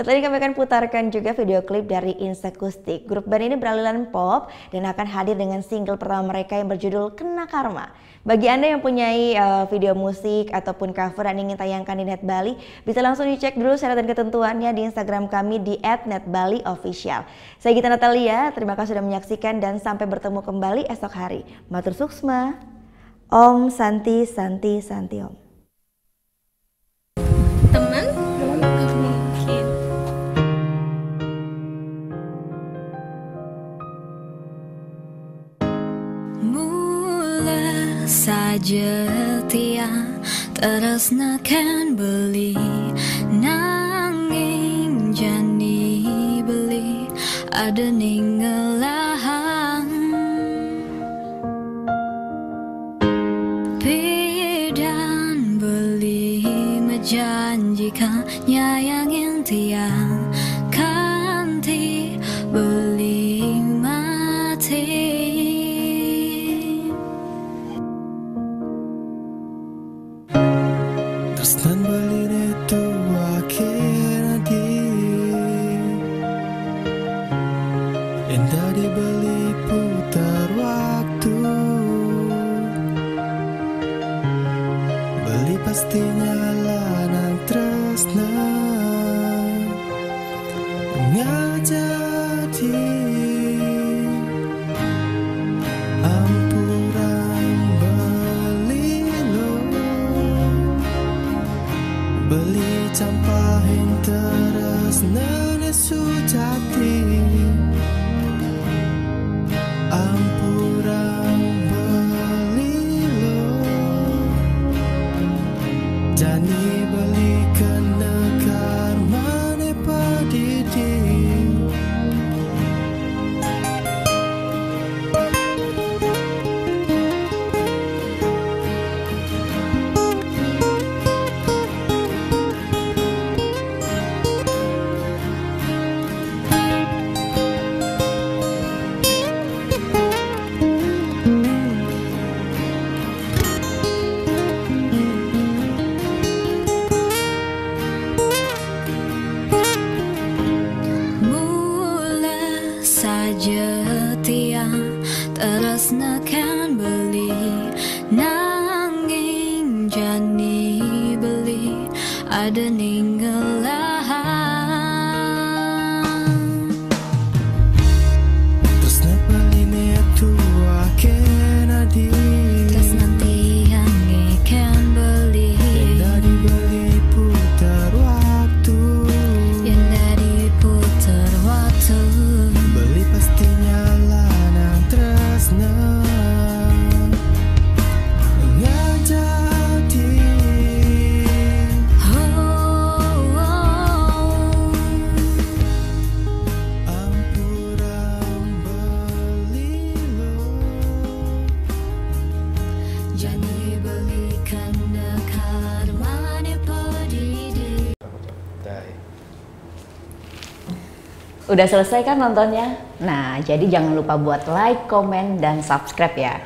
Setelah ini kami akan putarkan juga video klip dari Insakustik. Grup band ini beraliran pop dan akan hadir dengan single pertama mereka yang berjudul Kena Karma. Bagi Anda yang punyai video musik ataupun cover dan ingin tayangkan di Net Bali, bisa langsung dicek dulu syarat dan ketentuannya di Instagram kami di @netbaliofficial. Saya Gita Natalia, terima kasih sudah menyaksikan dan sampai bertemu kembali esok hari. Matur suksma. Om Santi Santi Santi Om. Teman? Gak mungkin. Mula saja tiang terasnakan beli nanging jani beli ada ningelahang pidan beli menjanjikan nyayangin tiang kanti beli mati. Tresnan beli itu akhirnya indah dibeli putar waktu beli pastinya lanang tresnan ngajadi beli campahin teras nenek sujati ampurang beli lo jani beli kena karma ne padidi. Saja tiang terasnakan beli nanging jani beli ada ningelahang Tresna beli netu akena di tresna tiang ikan beli yang dibeli putar waktu yang dari putar waktu beli pastinya lanang tresna ngajadi ampurang beli lo jani belikan karma ne padidi. Udah selesai kan nontonnya? Nah, jadi jangan lupa buat like, komen, dan subscribe ya.